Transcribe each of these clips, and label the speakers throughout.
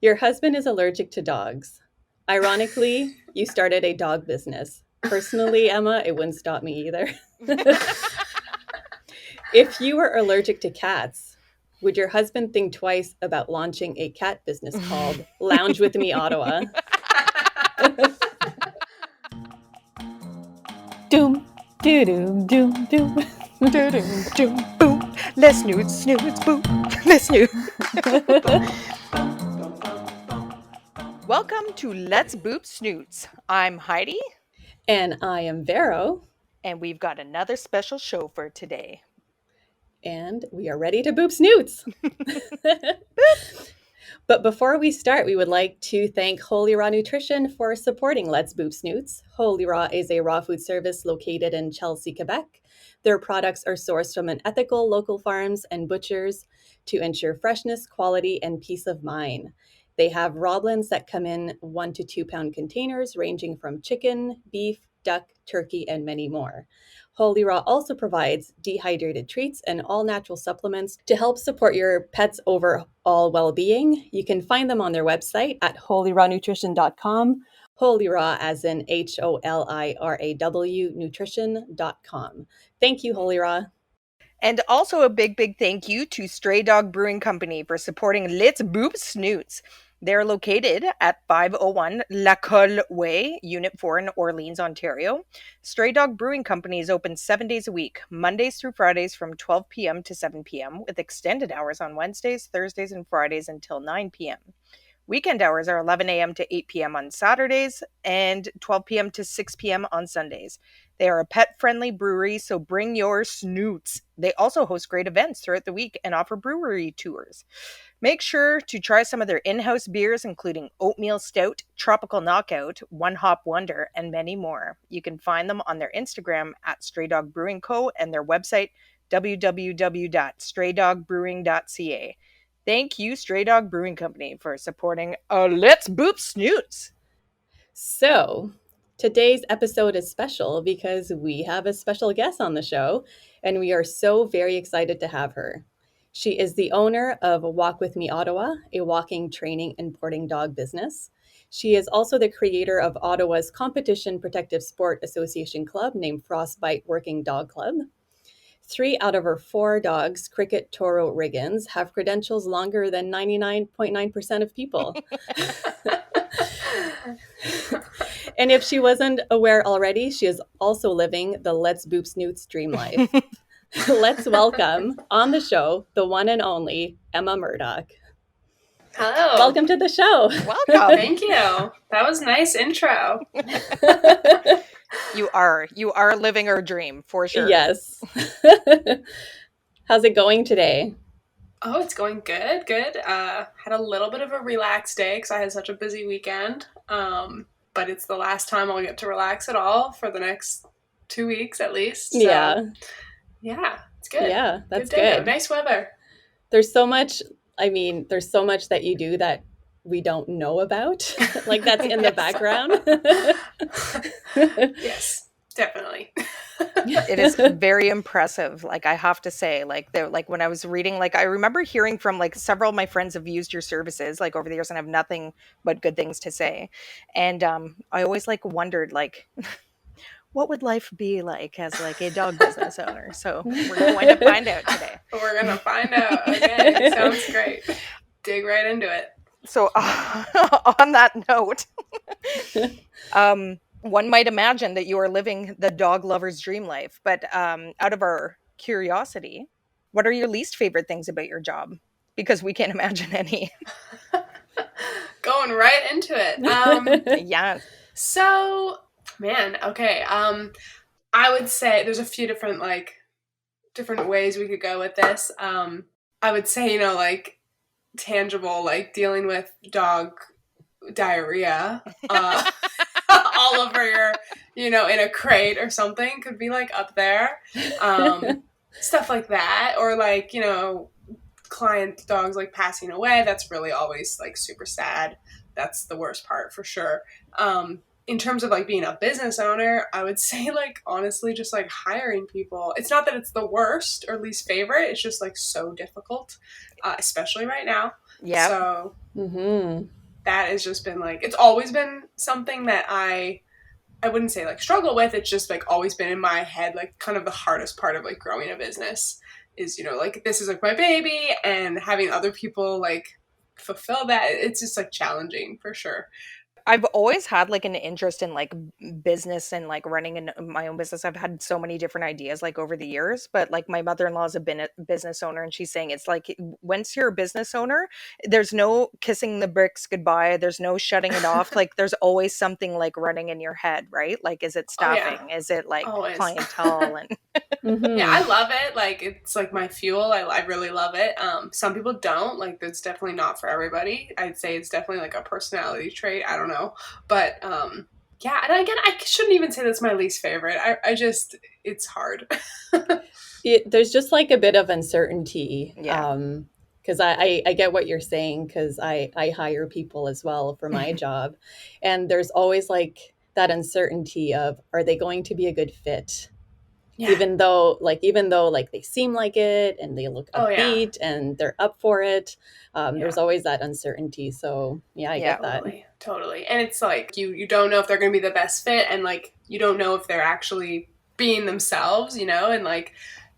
Speaker 1: Your husband is allergic to dogs. Ironically, you started a dog business. Personally, Emma, it wouldn't stop me either. If you were allergic to cats, would your husband think twice about launching a cat business called Lounge with Me Ottawa?
Speaker 2: Doom, doo doom, doom, doom, doo doom, doom, boom. Let's snoots, snoots, boom. Let's snoot. Welcome to Let's Boop Snoots. I'm Heidi,
Speaker 1: And I am Vero,
Speaker 2: and we've got another special show for today.
Speaker 1: and we are ready to boop snoots. But before we start, we would like to thank Holy Raw Nutrition for supporting Let's Boop Snoots. Holy Raw is a raw food service located in Chelsea, Quebec. Their products are sourced from an ethical local farms and butchers to ensure freshness, quality, and peace of mind. They have raw blends that come in 1 to 2 pound containers ranging from chicken, beef, duck, turkey, and many more. Holy Raw also provides dehydrated treats and all natural supplements to help support your pet's overall well being. You can find them on their website at holyrawnutrition.com. Holy Raw, as in HOLIRAW, nutrition.com. Thank you, Holy Raw.
Speaker 2: And also a big thank you to Stray Dog Brewing Company for supporting Let's Boop Snoots. They're located at 501 La Colle Way, Unit 4 in Orleans, Ontario. Stray Dog Brewing Company is open 7 days a week, Mondays through Fridays from 12 p.m. to 7 p.m., with extended hours on Wednesdays, Thursdays, and Fridays until 9 p.m. Weekend hours are 11 a.m. to 8 p.m. on Saturdays and 12 p.m. to 6 p.m. on Sundays. They are a pet-friendly brewery, so bring your snoots. They also host great events throughout the week and offer brewery tours. Make sure to try some of their in-house beers, including Oatmeal Stout, Tropical Knockout, One Hop Wonder, and many more. You can find them on their Instagram at Stray Dog Brewing Co. and their website, www.straydogbrewing.ca. Thank you, Stray Dog Brewing Company, for supporting Let's Boop Snoots.
Speaker 1: So, today's episode is special because we have a special guest on the show, and we are so very excited to have her. She is the owner of Walk With Me Ottawa, a walking, training, and boarding dog business. She is also the creator of Ottawa's Competition Protective Sport Association club named Frostbite Working Dog Club. 3 out of her 4 dogs, Cricket, Toro, Riggins, have credentials longer than 99.9% of people. And if she wasn't aware already, she is also living the Let's Boop Snoots dream life. Let's welcome on the show the one and only Emma Murdock.
Speaker 3: Hello.
Speaker 1: Welcome to the show.
Speaker 2: Welcome.
Speaker 3: Thank you. That was a nice intro.
Speaker 2: You are living her dream for sure.
Speaker 1: Yes. How's it going today?
Speaker 3: Oh, it's going good. Good. Had a little bit of a relaxed day because I had such a busy weekend. But it's the last time I'll get to relax at all for the next 2 weeks at least. So,
Speaker 1: yeah,
Speaker 3: it's good.
Speaker 1: Yeah, that's
Speaker 3: good. Day.
Speaker 1: good.
Speaker 3: Nice weather.
Speaker 1: There's so much that you do that we don't know about. Like that's in the background.
Speaker 3: Yes, definitely.
Speaker 2: It is very impressive. Like I have to say, like when I was reading, like I remember hearing from like several of my friends have used your services like over the years and have nothing but good things to say. And I always like wondered like what would life be like as like a dog business owner? So we're going to find out today.
Speaker 3: We're going to find out. Okay, sounds great. Dig right into it.
Speaker 2: So on that note, one might imagine that you are living the dog lover's dream life, but out of our curiosity, what are your least favorite things about your job? Because we can't imagine any.
Speaker 3: Going right into it.
Speaker 2: Yeah.
Speaker 3: So, man, okay. I would say there's a few different ways we could go with this. I would say, like tangible, like dealing with dog diarrhea. All over your, in a crate or something could be like up there. Stuff like that. Or like, client dogs like passing away. That's really always like super sad. That's the worst part for sure. In terms of like being a business owner, I would say like honestly just like hiring people. It's not that it's the worst or least favorite. It's just like so difficult, especially right now.
Speaker 2: Yep.
Speaker 3: So
Speaker 1: Mm-hmm.
Speaker 3: that has just been like, it's always been something that I wouldn't say like struggle with. It's just like always been in my head, like kind of the hardest part of like growing a business is, you know, like this is like my baby, and having other people like fulfill that. It's just like challenging for sure.
Speaker 2: I've always had like an interest in like business and like running my own business. I've had so many different ideas like over the years, but like my mother-in-law's a business owner, and she's saying it's like once you're a business owner, there's no kissing the bricks goodbye. There's no shutting it off. Like there's always something like running in your head, right? Like, is it
Speaker 3: Oh yeah,
Speaker 2: staffing? Is it like
Speaker 3: always.
Speaker 2: clientele? And
Speaker 3: Yeah, I
Speaker 1: Mm-hmm.
Speaker 3: love it. Like it's like my fuel. I really love it. Some people don't. Like it's definitely not for everybody. I'd say it's definitely like a personality trait. I don't know. But yeah, and again, I shouldn't even say that's my least favorite. I just it's hard.
Speaker 1: There's just like a bit of uncertainty.
Speaker 2: yeah.
Speaker 1: Because I get what you're saying, because I hire people as well for my job. And there's always like that uncertainty of, are they going to be a good fit?
Speaker 3: Yeah.
Speaker 1: Even though they seem like it and they look
Speaker 3: Oh yeah.
Speaker 1: upbeat and they're up for it,
Speaker 3: Yeah.
Speaker 1: there's always that uncertainty. So yeah, I
Speaker 2: Yeah.
Speaker 1: get that.
Speaker 3: Totally. Totally. And it's like you don't know if they're going to be the best fit, and like you don't know if they're actually being themselves, you know, and like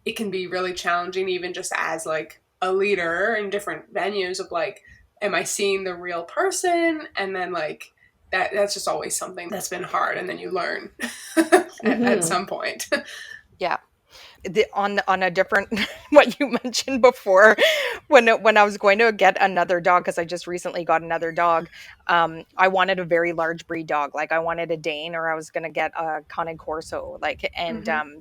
Speaker 3: it can be really challenging even just as like a leader in different venues of like, am I seeing the real person? And then like that's just always something that's been hard, and then you learn at
Speaker 1: Hmm.
Speaker 3: some point.
Speaker 2: Yeah. On a different what you mentioned before, when I was going to get another dog, because I just recently got another dog. I wanted a very large breed dog, like I wanted a Dane, or I was going to get a Cane Corso, like. And
Speaker 3: Hmm.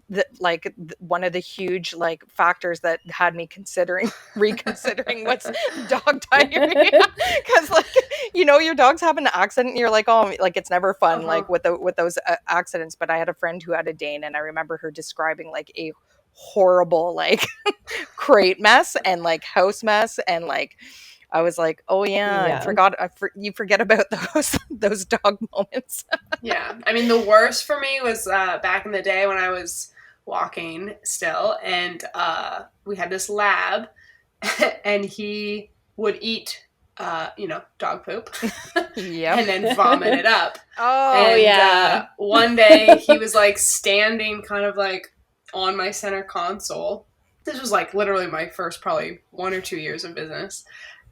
Speaker 2: one of the huge like factors that had me considering reconsidering was dog diarrhea, because like, your dog's have an accident and you're like, oh, like it's never fun
Speaker 3: Uh-huh.
Speaker 2: like with those accidents. But I had a friend who had a Dane, and I remember her describing like a horrible like crate mess and like house mess, and like I was like, oh yeah,
Speaker 1: Yeah.
Speaker 2: you forget about those dog moments.
Speaker 3: Yeah. I mean, the worst for me was back in the day when I was walking still, and we had this lab, and he would eat, dog poop
Speaker 2: Yep.
Speaker 3: and then vomit it up.
Speaker 1: Oh
Speaker 2: Oh
Speaker 3: And
Speaker 1: yeah.
Speaker 3: one day he was like standing kind of like on my center console. This was like literally my first probably 1 or 2 years of business.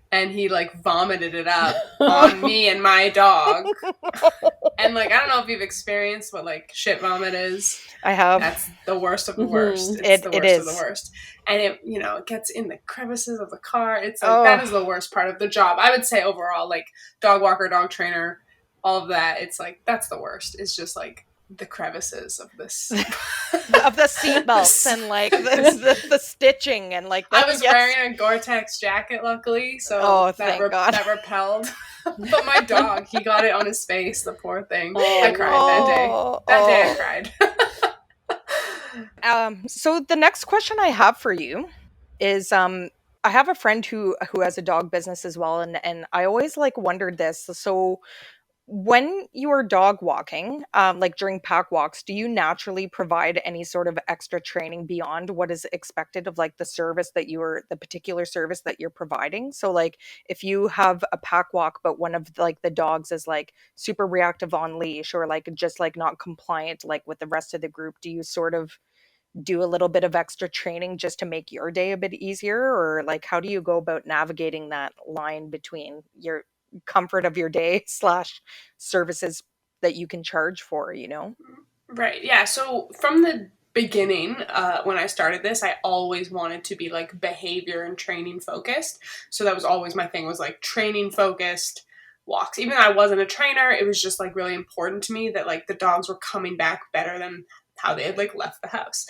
Speaker 3: And he like vomited it up on
Speaker 2: oh.
Speaker 3: me and my dog. And like, I don't know if you've experienced what like shit vomit is.
Speaker 2: I have.
Speaker 3: That's the worst of the worst.
Speaker 1: Hmm.
Speaker 3: It's
Speaker 2: it
Speaker 3: the
Speaker 2: it
Speaker 3: worst of the
Speaker 2: is.
Speaker 3: worst. And it gets in the crevices of the car. It's like, that is
Speaker 2: Oh.
Speaker 3: the worst part of the job. I would say overall, like dog walker, dog trainer, all of that. It's like, that's the worst. It's just like the crevices of this.
Speaker 2: Of the seat belts and like the stitching and like the
Speaker 3: I was
Speaker 2: yes.
Speaker 3: wearing a Gore-Tex jacket, luckily, so
Speaker 2: Oh,
Speaker 3: that
Speaker 2: thank God.
Speaker 3: that repelled. But my dog, he got it on his face. The poor thing. I
Speaker 1: Oh
Speaker 3: cried that day.
Speaker 2: Oh,
Speaker 3: That day, I
Speaker 2: oh.
Speaker 3: cried.
Speaker 2: So the next question I have for you is, I have a friend who has a dog business as well, and I always like wondered this. So when you are dog walking, like during pack walks, do you naturally provide any sort of extra training beyond what is expected of like the particular service that you're providing? So like if you have a pack walk, but one of like the dogs is like super reactive on leash, or like just like not compliant like with the rest of the group, do you sort of do a little bit of extra training just to make your day a bit easier? Or like how do you go about navigating that line between your comfort of your day slash services that you can charge for?
Speaker 3: Right. Yeah. So from the beginning, when I started this, I always wanted to be like behavior and training focused. So that was always my thing, was like training focused walks. Even though I wasn't a trainer, it was just like really important to me that like the dogs were coming back better than how they had like left the house.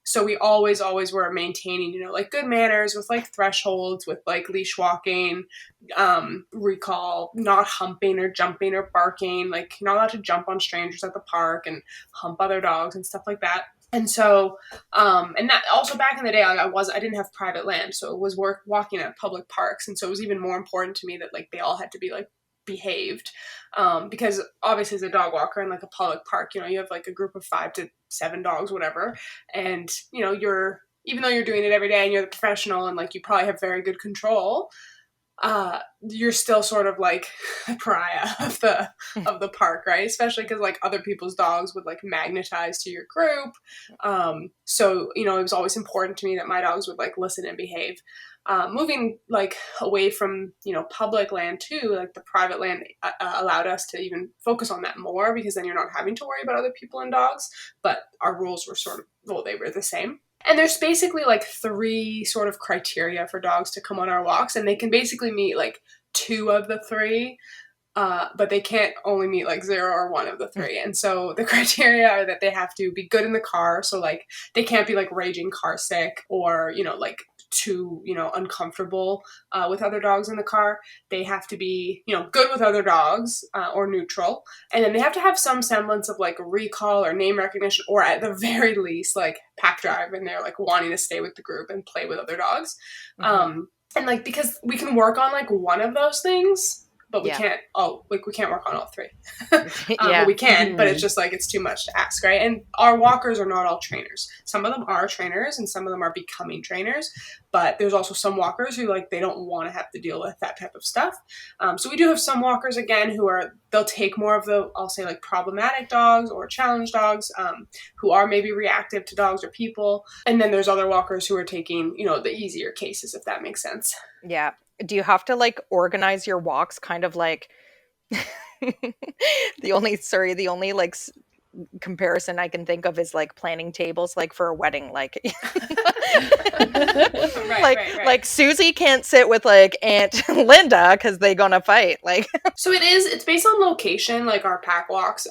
Speaker 3: So we always were maintaining, like good manners with like thresholds, with like leash walking, recall, not humping or jumping or barking. Like you're not allowed to jump on strangers at the park and hump other dogs and stuff like that. And so, and that also back in the day, I didn't have private land, so it was walking at public parks, and so it was even more important to me that like they all had to be like behaved, because obviously as a dog walker in like a public park, you have like a group of 5 to 7 dogs, whatever, and you're even though you're doing it every day and you're the professional and like you probably have very good control, you're still sort of like a pariah of the park, right? Especially because like other people's dogs would like magnetize to your group. So it was always important to me that my dogs would like listen and behave. Moving like away from public land too, like the private land allowed us to even focus on that more, because then you're not having to worry about other people and dogs. But our rules were they were the same. And there's basically like 3 sort of criteria for dogs to come on our walks, and they can basically meet like 2 of the 3, but they can't only meet like 0 or 1 of the 3. And so the criteria are that they have to be good in the car, so like they can't be like raging car sick or like too uncomfortable with other dogs in the car. They have to be good with other dogs, or neutral, and then they have to have some semblance of like recall or name recognition, or at the very least like pack drive, and they're like wanting to stay with the group and play with other dogs. And like, because we can work on like one of those things, but we can't we can't work on all 3. But we can, but it's just like it's too much to ask, right? And our walkers are not all trainers. Some of them are trainers and some of them are becoming trainers, but there's also some walkers who like they don't want to have to deal with that type of stuff. So we do have some walkers again they'll take more of the, I'll say like problematic dogs or challenge dogs, who are maybe reactive to dogs or people, and then there's other walkers who are taking the easier cases, if that makes sense.
Speaker 2: Yeah. Do you have to like organize your walks kind of like the only like comparison I can think of is like planning tables like for a wedding, like
Speaker 3: right.
Speaker 2: Like Susie can't sit with like Aunt Linda because they're gonna fight, like.
Speaker 3: So it's based on location, like our pack walks.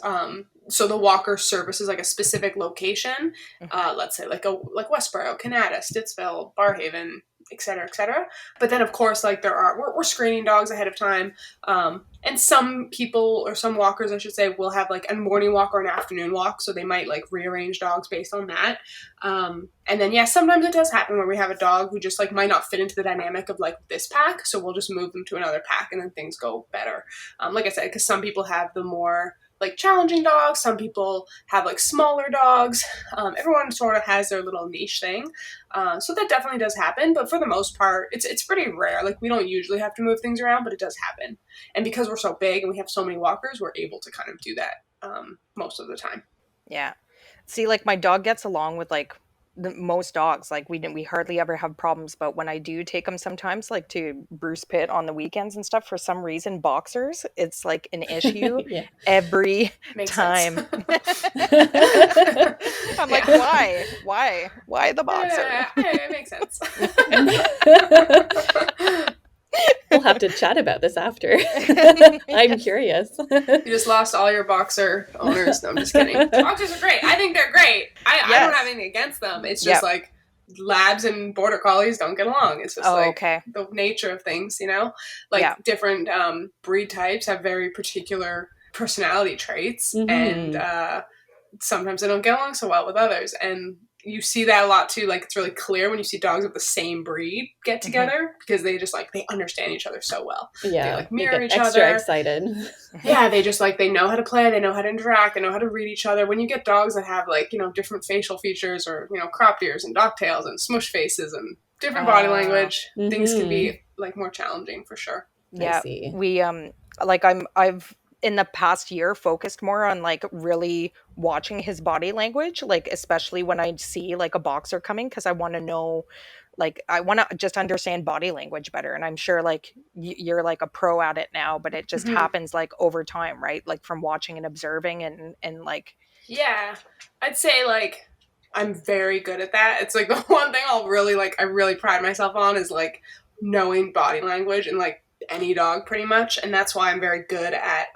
Speaker 3: So the walker services like a specific location, let's say like Westboro, Canada, Stittsville, Barhaven, et cetera. But then of course, like we're screening dogs ahead of time. And some people, or some walkers I should say, will have like a morning walk or an afternoon walk. So they might like rearrange dogs based on that. And then sometimes it does happen where we have a dog who just like might not fit into the dynamic of like this pack. So we'll just move them to another pack and then things go better. Like I said, because some people have the more like challenging dogs, some people have like smaller dogs. Everyone sort of has their little niche thing. So that definitely does happen, but for the most part, it's pretty rare. Like we don't usually have to move things around, but it does happen. And because we're so big and we have so many walkers, we're able to kind of do that most of the time.
Speaker 2: Yeah. See, like my dog gets along with like most dogs. Like we hardly ever have problems, but when I do take them sometimes like to Bruce Pitt on the weekends and stuff, for some reason boxers, it's like an issue every
Speaker 3: Makes
Speaker 2: time. I'm like, why the boxer?
Speaker 3: Yeah, it makes sense.
Speaker 1: We'll have to chat about this after. I'm curious.
Speaker 3: You just lost all your boxer owners. No, I'm just kidding. Boxers are great. I think they're great. I don't have anything against them. It's just like labs and border collies don't get along. It's just the nature of things, like different breed types have very particular personality traits, and sometimes they don't get along so well with others. And you see that a lot too. Like it's really clear when you see dogs of the same breed get together, because they just like they understand each other so well.
Speaker 1: Yeah,
Speaker 3: they like mirror each
Speaker 1: extra
Speaker 3: other.
Speaker 1: Excited.
Speaker 3: Yeah, they just like they know how to play, they know how to interact, they know how to read each other. When you get dogs that have like different facial features, or cropped ears and docktails and smush faces and different body language, things can be like more challenging for sure.
Speaker 2: Yeah, we I've in the past year focused more on like really watching his body language, like especially when I see like a boxer coming, because I want to know, like I want to just understand body language better. And I'm sure like you're like a pro at it now, but it just happens like over time, right? Like from watching and observing and like.
Speaker 3: Yeah, I'd say like I'm very good at that. It's like the one thing I really pride myself on is like knowing body language and like any dog pretty much. And that's why I'm very good at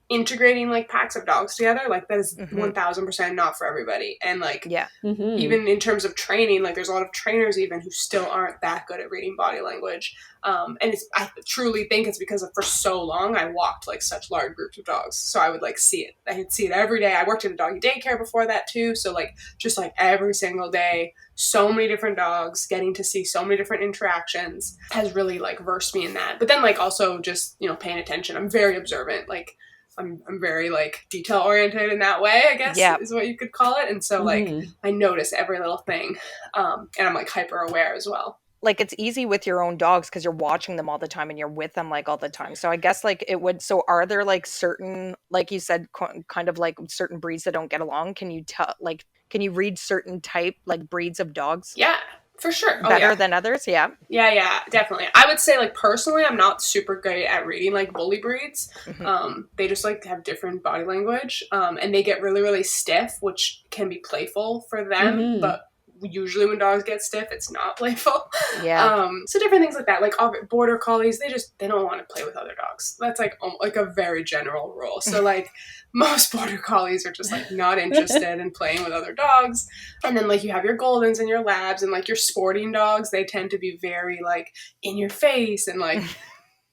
Speaker 3: integrating like packs of dogs together. Like that is 1000% not for everybody. And like even in terms of training, like there's a lot of trainers even who still aren't that good at reading body language. And I truly think it's because for so long I walked like such large groups of dogs, so I would like see it. I could see it every day. I worked in a doggy daycare before that too, so like just like every single day, so many different dogs, getting to see so many different interactions has really like versed me in that. But then like also just paying attention. I'm very observant. Like I'm very like detail oriented in that way, I guess is what you could call it. And so like I notice every little thing, and I'm like hyper aware as well.
Speaker 2: like it's easy with your own dogs because you're watching them all the time and you're with them like all the time. So I guess like it would. So are there like certain, like you said, kind of like certain breeds that don't get along? Can you tell, like, can you read certain type like breeds of dogs
Speaker 3: Yeah, for sure. Oh
Speaker 2: better
Speaker 3: yeah.
Speaker 2: than others? Yeah.
Speaker 3: Yeah, definitely. I would say, like, personally, I'm not super great at reading, like, bully breeds.
Speaker 2: Hmm.
Speaker 3: They just, like, have different body language, and they get really, really stiff, which can be playful for them,
Speaker 1: Mm-hmm.
Speaker 3: but usually when dogs get stiff, it's not playful.
Speaker 2: Yeah.
Speaker 3: So different things like that. Like, border collies, they don't want to play with other dogs. That's, like a very general rule. So, like, most border collies are just, like, not interested in playing with other dogs. And then, like, you have your Goldens and your Labs and, like, your sporting dogs. They tend to be very, like, in your face. And, like,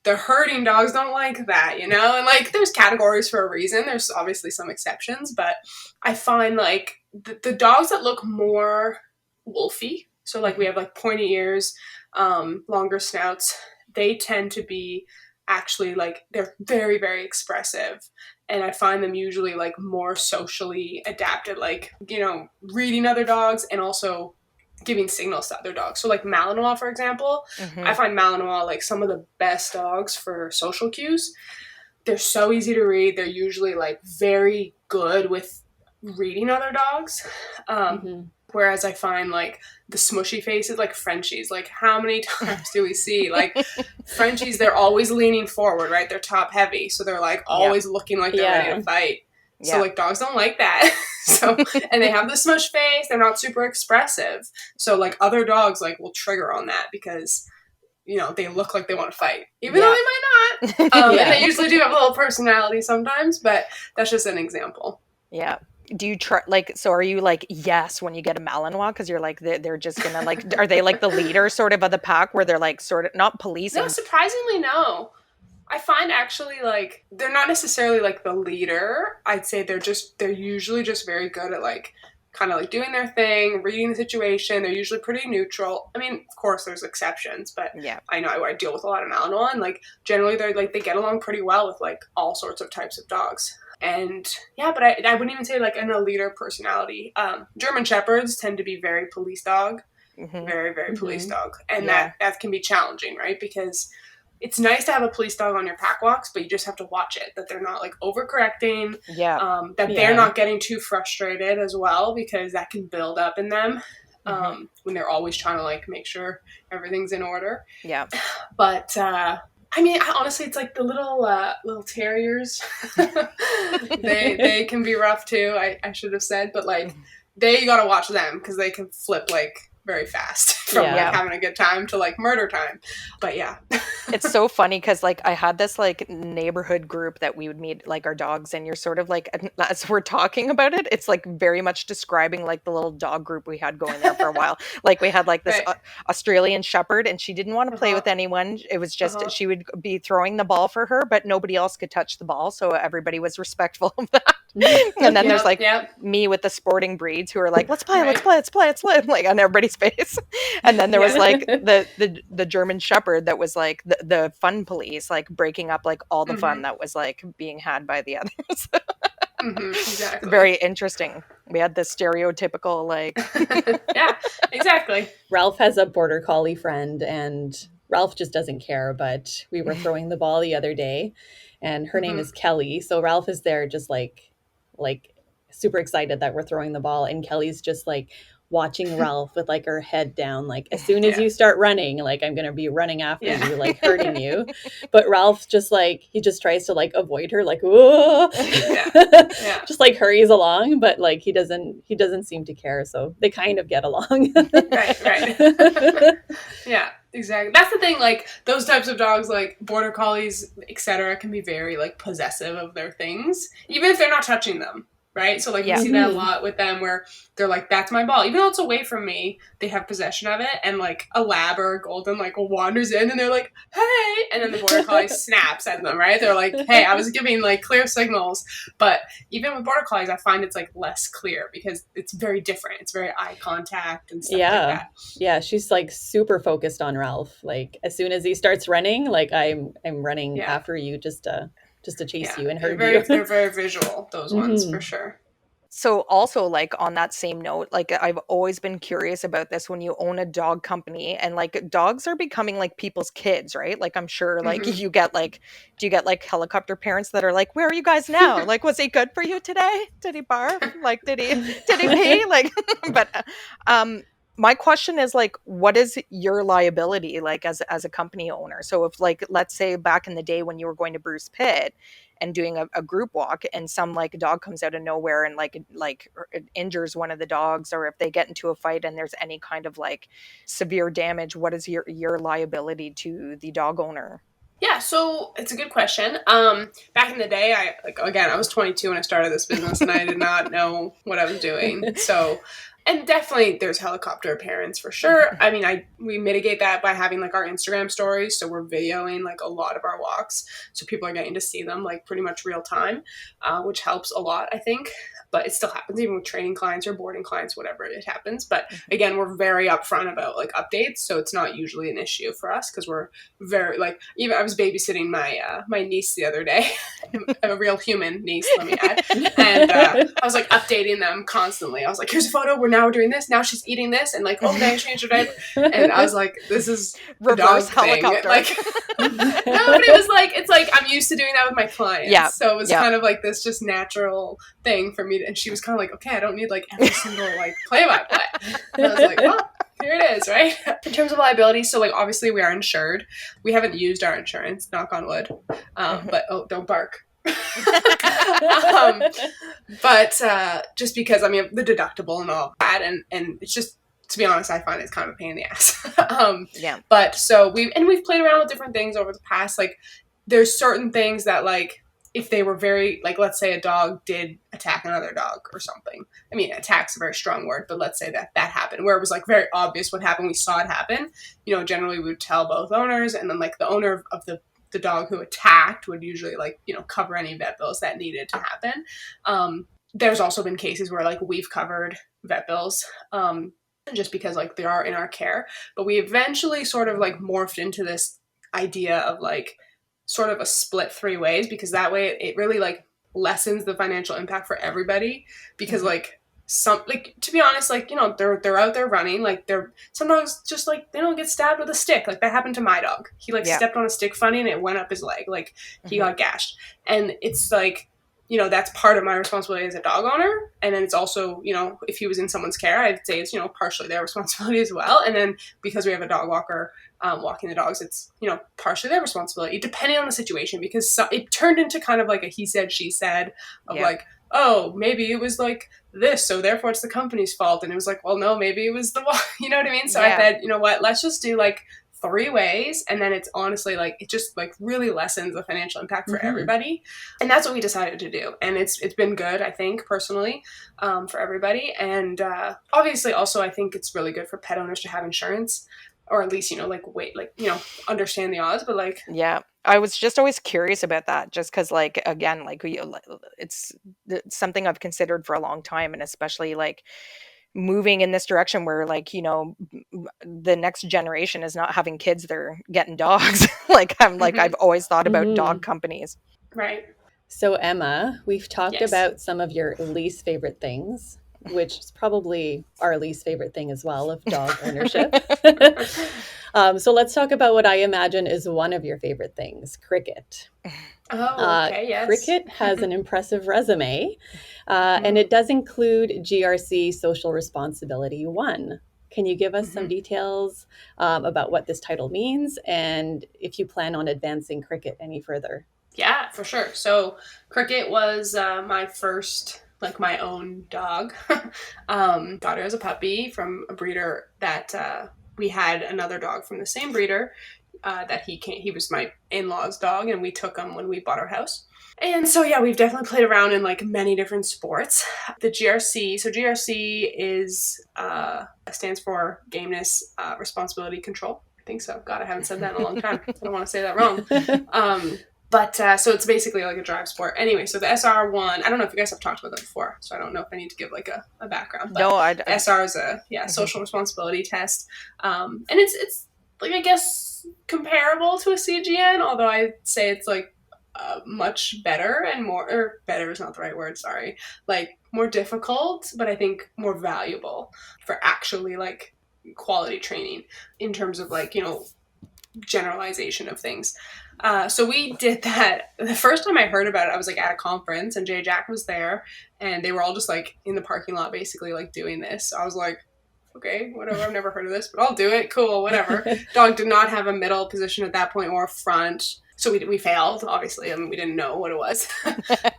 Speaker 3: the herding dogs don't like that, you know? And, like, there's categories for a reason. There's obviously some exceptions. But I find, like, the dogs that look more wolfy, so, like, we have, like, pointy ears, longer snouts, they tend to be actually, like, they're very, very expressive. And I find them usually, like, more socially adapted, like, you know, reading other dogs and also giving signals to other dogs. So, like, Malinois, for example,
Speaker 2: Hmm.
Speaker 3: I find Malinois, like, some of the best dogs for social cues. They're so easy to read. They're usually, like, very good with reading other dogs.
Speaker 1: Mm-hmm.
Speaker 3: Whereas I find, like, the smushy faces, like Frenchies, like, how many times do we see, like, Frenchies, they're always leaning forward, right? They're top heavy. So they're, like, always looking like they're ready
Speaker 1: Yeah.
Speaker 3: to fight. So,
Speaker 2: Yeah.
Speaker 3: like, dogs don't like that. So, and they have the smush face. They're not super expressive. So, like, other dogs, like, will trigger on that because, you know, they look like they want to fight, even though
Speaker 2: Yeah.
Speaker 3: they might not. And
Speaker 1: Yeah.
Speaker 3: they usually do have a little personality sometimes, but that's just an example.
Speaker 2: Yeah. Do you try, like, so are you like, yes, when you get a Malinois, because you're like, they're just gonna like, are they like the leader sort of the pack where they're like sort of not
Speaker 3: No,
Speaker 2: policing?
Speaker 3: surprisingly, no. I find actually, like, they're not necessarily, like, the leader. I'd say they're usually just very good at, like, kind of, like, doing their thing, reading the situation. They're usually pretty neutral. I mean, of course, there's exceptions, but
Speaker 2: Yeah.
Speaker 3: I know I deal with a lot of Malinois, and, like, generally they're, like, they get along pretty well with, like, all sorts of types of dogs. And, yeah, but I wouldn't even say, like, a leader personality. German Shepherds tend to be very police dog.
Speaker 2: Hmm.
Speaker 3: Very, very police
Speaker 1: Mm-hmm.
Speaker 3: dog. And
Speaker 2: Yeah.
Speaker 3: that can be challenging, right? Because it's nice to have a police dog on your pack walks, but you just have to watch it, that they're not, like, overcorrecting,
Speaker 2: Yeah.
Speaker 3: that
Speaker 1: Yeah.
Speaker 3: they're not getting too frustrated as well, because that can build up in them
Speaker 2: Mhm.
Speaker 3: when they're always trying to, like, make sure everything's in order.
Speaker 2: Yeah.
Speaker 3: But I mean, honestly, it's like the little terriers. they can be rough too. I should have said, but, like, you gotta watch them because they can flip, like, very fast from
Speaker 1: Yeah.
Speaker 3: like having a good time to, like, murder time. But yeah.
Speaker 2: It's so funny because like I had this like neighborhood group that we would meet like our dogs, and you're sort of like, as we're talking about it, it's like very much describing like the little dog group we had going there for a while. Like we had like this
Speaker 3: Right.
Speaker 2: Australian Shepherd, and she didn't want to play
Speaker 3: Uh-huh.
Speaker 2: with anyone. It was just
Speaker 3: Uh-huh.
Speaker 2: she would be throwing the ball for her, but nobody else could touch the ball, so everybody was respectful of that. And then there's like
Speaker 3: Yep.
Speaker 2: me with the sporting breeds who are like, let's play, let's
Speaker 3: Right.
Speaker 2: play, let's play, let's play, like on everybody's face. And then there was
Speaker 3: Yeah.
Speaker 2: like the German Shepherd that was like the fun police, like breaking up like all the fun that was like being had by the others.
Speaker 3: Exactly.
Speaker 2: Very interesting. We had this stereotypical like
Speaker 3: Yeah, exactly.
Speaker 1: Ralph has a border collie friend, and Ralph just doesn't care. But we were throwing the ball the other day, and her name is Kelly. So Ralph is there, just like super excited that we're throwing the ball, and Kelly's just like watching Ralph with like her head down, like, as soon as
Speaker 3: Yeah.
Speaker 1: you start running, like, I'm gonna be running after
Speaker 3: Yeah.
Speaker 1: you, like hurting you. But Ralph just like, he just tries to like avoid her, like, whoa.
Speaker 3: Yeah.
Speaker 1: Just like hurries along, but like he doesn't seem to care, so they kind of get along.
Speaker 3: Right. Yeah, exactly. That's the thing, like, those types of dogs, like border collies, etc., can be very, like, possessive of their things, even if they're not touching them, right? So, like,
Speaker 2: Yeah.
Speaker 3: we see that a lot with them where they're like, that's my ball. Even though it's away from me, they have possession of it, and, like, a lab or a golden, like, wanders in, and they're like, hey! And then the border collie snaps at them, right? They're like, hey, I was giving, like, clear signals. But even with border collies, I find it's, like, less clear because it's very different. It's very eye contact and stuff like that.
Speaker 1: Yeah, she's like super focused on Ralph. Like, as soon as he starts running, like, I'm running after you, just to chase you and hurt you.
Speaker 3: They're very visual, those ones, for sure.
Speaker 2: So also like on that same note, like I've always been curious about this when you own a dog company and like dogs are becoming like people's kids, right? Like I'm sure like
Speaker 3: Hmm.
Speaker 2: you get like do you get like helicopter parents that are like, "Where are you guys now? Like was he good for you today? Did he barf? Like did he pee?" Like but um my question is like what is your liability like as a company owner? So if like let's say back in the day when you were going to Bruce Pitt and doing a group walk and some like dog comes out of nowhere and like it injures one of the dogs, or if they get into a fight and there's any kind of like severe damage, what is your liability to the dog owner?
Speaker 3: Yeah, so it's a good question. Back in the day, I was 22 when I started this business, and I did not know what I was doing. So, and definitely there's helicopter parents for sure. I mean, we mitigate that by having like our Instagram stories, so we're videoing like a lot of our walks, so people are getting to see them like pretty much real time, which helps a lot, I think. But it still happens even with training clients or boarding clients, whatever it happens. But again, we're very upfront about like updates, so it's not usually an issue for us because we're very like even I was babysitting my niece the other day, a real human niece, let me add, and I was like updating them constantly. I was like, "Here's a photo. We're doing this. Now she's eating this, and like, oh, they changed her diaper." And I was like, "This is a
Speaker 2: Reverse
Speaker 3: dog thing."
Speaker 2: helicopter.
Speaker 3: Like, no, but it was like it's like I'm used to doing that with my clients,
Speaker 2: Yeah,
Speaker 3: so it was
Speaker 2: yeah.
Speaker 3: kind of like this just natural thing for me. And she was kind of like, "Okay, I don't need like every single like play-by-play." And I was like, "Well, here it is," right? In terms of liability, so like obviously we are insured. We haven't used our insurance, knock on wood. But oh, don't bark. But just because I mean the deductible and all that, and it's just to be honest, I find it's kind of a pain in the ass.
Speaker 2: Yeah.
Speaker 3: But so we've played around with different things over the past. Like there's certain things that like if they were very like let's say a dog did attack another dog or something. I mean attack's a very strong word, but let's say that happened where it was like very obvious what happened. We saw it happen. You know, generally we would tell both owners, and then like the owner of the dog who attacked would usually like you know cover any vet bills that needed to happen. There's also been cases where like we've covered vet bills just because like they are in our care, but we eventually sort of like morphed into this idea of like sort of a split three ways, because that way it really like lessens the financial impact for everybody, because like some like to be honest like you know they're out there running, like they're some dogs just like they don't get stabbed with a stick. Like that happened to my dog. He like
Speaker 2: Yeah.
Speaker 3: stepped on a stick funny and it went up his leg, like he
Speaker 2: Mhm.
Speaker 3: got gashed. And it's like you know that's part of my responsibility as a dog owner, and then it's also you know if he was in someone's care I'd say it's you know partially their responsibility as well. And then because we have a dog walker walking the dogs, it's you know partially their responsibility depending on the situation, because it turned into kind of like a he said she said of
Speaker 2: Yeah.
Speaker 3: like oh maybe it was like this so therefore it's the company's fault, and it was like well no maybe it was the you know what I mean. So I
Speaker 2: Yeah.
Speaker 3: said you know what, let's just do like three ways, and then it's honestly like it just like really lessens the financial impact for everybody. And that's what we decided to do, and it's been good I think personally for everybody. And obviously also I think it's really good for pet owners to have insurance, or at least you know like wait like you know understand the odds, but like
Speaker 2: Yeah. I was just always curious about that just because, like, again, like, it's something I've considered for a long time, and especially, like, moving in this direction where, like, the next generation is not having kids, they're getting dogs. Like, I've
Speaker 3: mhm,
Speaker 2: always thought about dog
Speaker 1: Mhm.
Speaker 2: companies.
Speaker 3: right,
Speaker 1: So, Emma, we've talked
Speaker 3: yes.
Speaker 1: about some of your least favorite things, which is probably our least favorite thing as well of dog ownership. So, let's talk about what I imagine is one of your favorite things, cricket.
Speaker 3: Oh okay, yes.
Speaker 1: Cricket has an impressive resume, and
Speaker 3: Mhm,
Speaker 1: it does include GRC Social Responsibility 1. Can you give us some
Speaker 3: mhm.
Speaker 1: details about what this title means and if you plan on advancing cricket any further?
Speaker 3: Yeah, for sure. So Cricket was my first, like my own dog. Got her as a puppy from a breeder that we had another dog from the same breeder that he was my in-laws dog, and we took him when we bought our house. And so yeah, we've definitely played around in like many different sports. The GRC, so GRC is stands for Gameness Responsibility Control. I think so. God, I haven't said that in a long time. I don't want to say that wrong. But so it's basically like a drive sport. Anyway, so the SR1, I don't know if you guys have talked about that before, so I don't know if I need to give like a background, but
Speaker 2: No,
Speaker 3: the SR is a
Speaker 2: Mhm.
Speaker 3: social responsibility test, and it's like I guess comparable to a CGN, although I'd say it's like much better and more, or better is not the right word, sorry, like more difficult, but I think more valuable for actually like quality training in terms of like, generalization of things. So we did that. The first time I heard about it, I was like at a conference and Jay Jack was there and they were all just like in the parking lot basically like doing this. So I was like, okay, whatever, I've never heard of this, but I'll do it. Cool, whatever. Dog did not have a middle position at that point or a front. So we failed, obviously, and we didn't know what it was.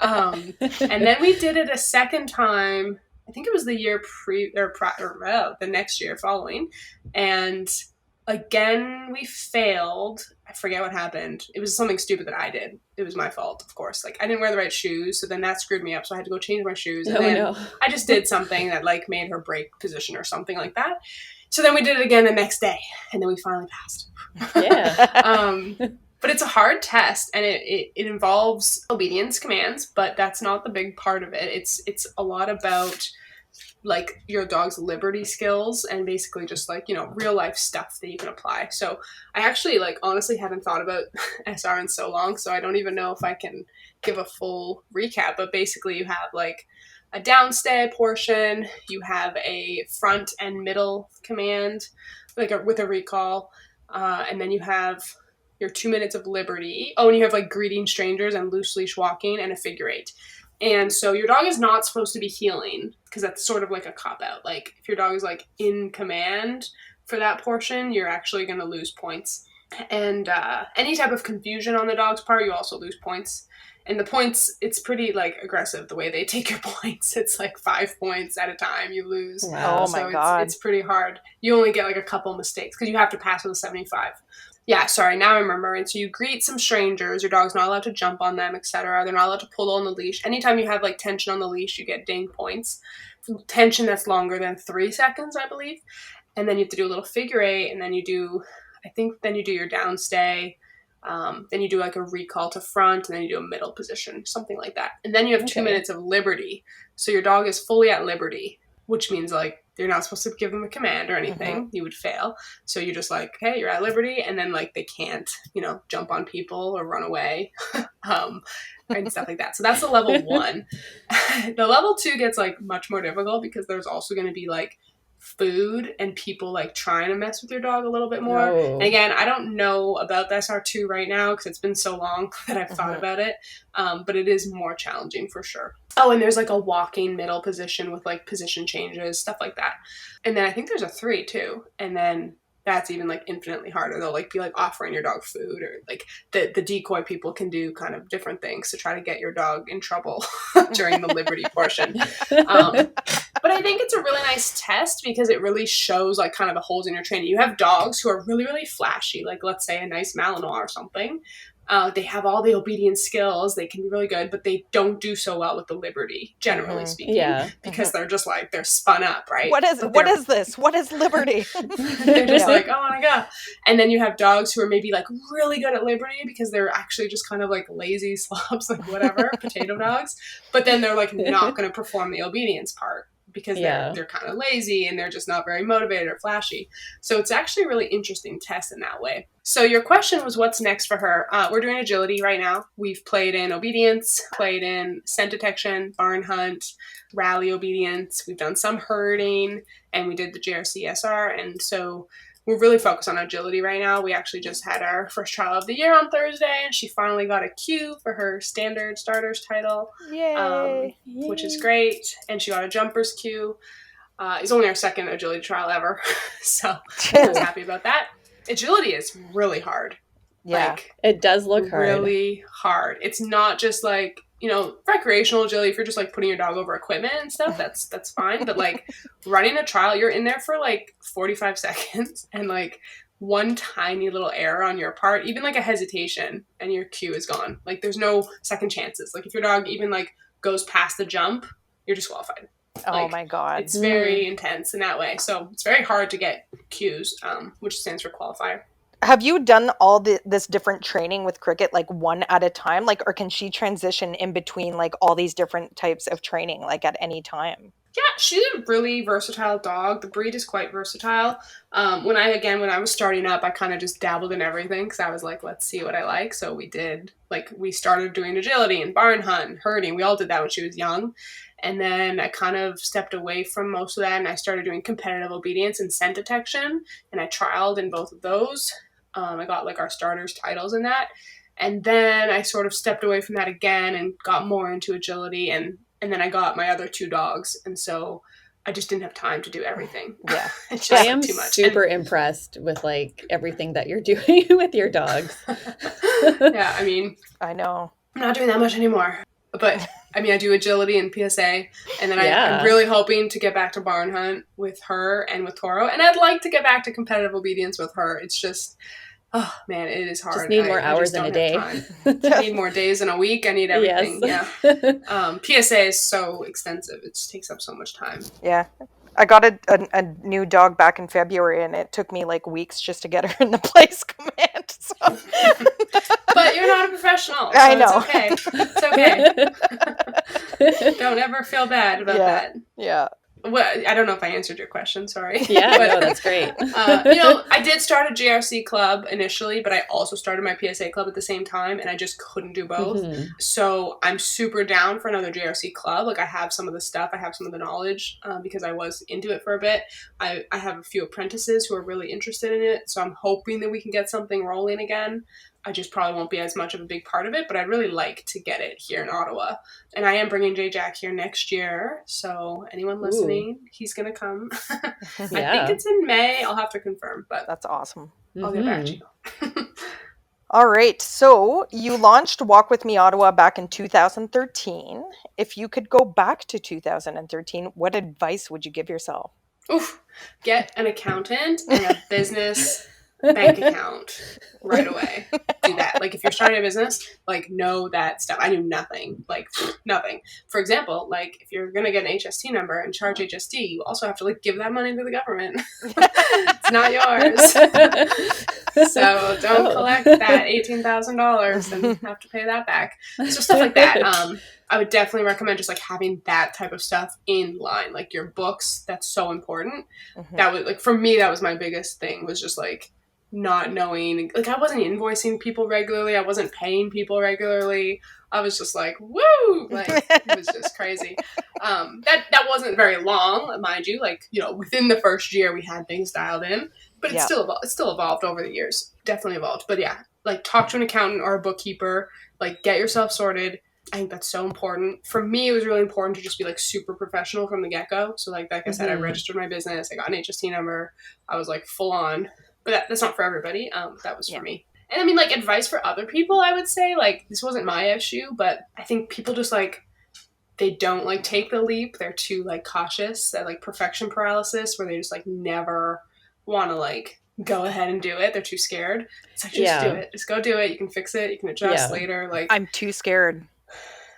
Speaker 3: And then we did it a second time. I think it was the year the next year following. And again, we failed. I forget what happened. It was something stupid that I did. It was my fault, of course. Like, I didn't wear the right shoes, so then that screwed me up. So I had to go change my shoes. And then I just did something that, like, made her break position or something like that. So then we did it again the next day, and then we finally passed.
Speaker 1: Yeah.
Speaker 3: But it's a hard test, and it involves obedience commands, but that's not the big part of it. It's a lot about like your dog's liberty skills and basically just like, real life stuff that you can apply. So I actually like honestly haven't thought about SR in so long, so I don't even know if I can give a full recap, but basically you have like a downstay portion, you have a front and middle command, like with a recall, and then you have your 2 minutes of liberty. Oh, and you have like greeting strangers and loose leash walking and a figure eight. And so your dog is not supposed to be heeling because that's sort of like a cop-out. Like if your dog is like in command for that portion, you're actually going to lose points. And any type of confusion on the dog's part, you also lose points. And the points, it's pretty like aggressive the way they take your points. It's like 5 points at a time you lose.
Speaker 2: Wow. Oh my God.
Speaker 3: It's pretty hard. You only get like a couple mistakes because you have to pass with a 75. Yeah, sorry, now I remember. And so you greet some strangers, your dog's not allowed to jump on them, etc. They're not allowed to pull on the leash. Anytime you have like tension on the leash, you get ding points. Tension that's longer than 3 seconds, I believe. And then you have to do a little figure eight, and then you do your downstay. Then you do like a recall to front, and then you do a middle position, something like that. And then you have 2 minutes of liberty. So your dog is fully at liberty, which means like you're not supposed to give them a command or anything. Mm-hmm. You would fail. So you're just like, hey, you're at liberty. And then like they can't, jump on people or run away and stuff like that. So that's the level 1. The level 2 gets like much more difficult because there's also going to be like food and people like trying to mess with your dog a little bit more. Oh. And again, I don't know about the SR2 right now because it's been so long that I've thought about it. But it is more challenging for sure. Oh, and there's like a walking middle position with like position changes, stuff like that. And then I think there's a 3 too. And then that's even like infinitely harder. They'll like be like offering your dog food, or like the decoy people can do kind of different things to try to get your dog in trouble during the liberty portion. But I think it's a really nice test because it really shows like kind of the holes in your training. You have dogs who are really, really flashy, like let's say a nice Malinois or something. They have all the obedience skills. They can be really good, but they don't do so well with the liberty, generally speaking. Yeah. Because they're just like, they're spun up, right?
Speaker 2: What is this? What is liberty?
Speaker 3: They're just like, oh my God. And then you have dogs who are maybe like really good at liberty because they're actually just kind of like lazy slobs, like whatever, potato dogs. But then they're like not going to perform the obedience part because they're kind of lazy and they're just not very motivated or flashy. So it's actually a really interesting test in that way. So your question was what's next for her? We're doing agility right now. We've played in obedience, played in scent detection, barn hunt, rally obedience. We've done some herding, and we did the JRC SR. And so we're really focused on agility right now. We actually just had our first trial of the year on Thursday, and she finally got a Q for her standard starters title.
Speaker 2: Yay!
Speaker 3: Which is great. And she got a jumpers Q. It's only our second agility trial ever. So I was happy about that. Agility is really hard.
Speaker 2: Yeah.
Speaker 3: Like,
Speaker 1: it does look hard.
Speaker 3: Really hard. It's not just like, recreational agility, if you're just like putting your dog over equipment and stuff, that's fine. But like running a trial, you're in there for like 45 seconds and like one tiny little error on your part, even like a hesitation, and your Q is gone. Like there's no second chances. Like if your dog even like goes past the jump, you're disqualified.
Speaker 2: Oh my God.
Speaker 3: It's very intense in that way. So it's very hard to get Qs, which stands for qualifier.
Speaker 2: Have you done all this different training with Cricket like one at a time? Like, or can she transition in between like all these different types of training like at any time?
Speaker 3: Yeah, she's a really versatile dog. The breed is quite versatile. When I was starting up, I kind of just dabbled in everything because I was like, let's see what I like. So we started doing agility and barn hunt and herding. We all did that when she was young. And then I kind of stepped away from most of that and I started doing competitive obedience and scent detection. And I trialed in both of those. I got like our starters titles in that. And then I sort of stepped away from that again and got more into agility and then I got my other two dogs, and so I just didn't have time to do everything.
Speaker 2: Yeah.
Speaker 3: It's
Speaker 1: I
Speaker 3: just
Speaker 1: am
Speaker 3: too much.
Speaker 1: super impressed with like everything that you're doing with your dogs.
Speaker 3: Yeah, I mean,
Speaker 2: I know.
Speaker 3: I'm not doing that much anymore. But I mean, I do agility and PSA, and then
Speaker 1: Yeah.
Speaker 3: I'm really hoping to get back to barn hunt with her and with Toro, and I'd like to get back to competitive obedience with her. It's just, oh man, it is hard.
Speaker 1: Just need more hours in a day.
Speaker 3: I need more days in a week. I need everything.
Speaker 1: Yes.
Speaker 3: Yeah. PSA is so extensive. It takes up so much time.
Speaker 2: Yeah. I got a new dog back in February, and it took me like weeks just to get her in the place command. So.
Speaker 3: But you're not a professional. So
Speaker 2: I know.
Speaker 3: It's okay. It's okay. Don't ever feel bad about that.
Speaker 2: Yeah.
Speaker 3: Well, I don't know if I answered your question. Sorry.
Speaker 1: Yeah,
Speaker 3: but,
Speaker 1: no, that's great.
Speaker 3: I did start a GRC club initially, but I also started my PSA club at the same time, and I just couldn't do both.
Speaker 1: Mm-hmm.
Speaker 3: So I'm super down for another GRC club. Like I have some of the stuff, I have some of the knowledge because I was into it for a bit. I have a few apprentices who are really interested in it, so I'm hoping that we can get something rolling again. I just probably won't be as much of a big part of it, but I'd really like to get it here in Ottawa. And I am bringing J-Jack here next year, so anyone listening, he's going to come.
Speaker 1: Yeah.
Speaker 3: I think it's in May. I'll have to confirm, but
Speaker 2: that's awesome.
Speaker 3: I'll get back to you.
Speaker 2: All right, so you launched Walk With Me Ottawa back in 2013. If you could go back to 2013, what advice would you give yourself?
Speaker 3: Oof. Get an accountant and a business bank account right away. Do that. Like if you're starting a business, like know that stuff. I knew nothing. Like nothing. For example, like if you're gonna get an HST number and charge HST, you also have to like give that money to the government. It's not yours. So don't collect that $18,000 and have to pay that back. So stuff like that. I would definitely recommend just like having that type of stuff in line, like your books. That's so important.
Speaker 2: Mm-hmm.
Speaker 3: That was like for me, that was my biggest thing was just like not knowing, like I wasn't invoicing people regularly. I wasn't paying people regularly. I was just like, woo, like it was just crazy. That wasn't very long, mind you. Like, you know, within the first year we had things dialed in, but it's still evolved over the years. Definitely evolved. But yeah, like talk to an accountant or a bookkeeper, like get yourself sorted. I think that's so important. For me, it was really important to just be like super professional from the get-go. So like I said, I registered my business. I got an HST number. I was like full on. But that's not for everybody. That was for me. And I mean, like advice for other people, I would say, like this wasn't my issue, but I think people just like, they don't like take the leap. They're too like cautious. That like perfection paralysis where they just like never want to like go ahead and do it. They're too scared. It's like, just do it. Just go do it. You can fix it. You can adjust later. Like
Speaker 2: I'm too scared.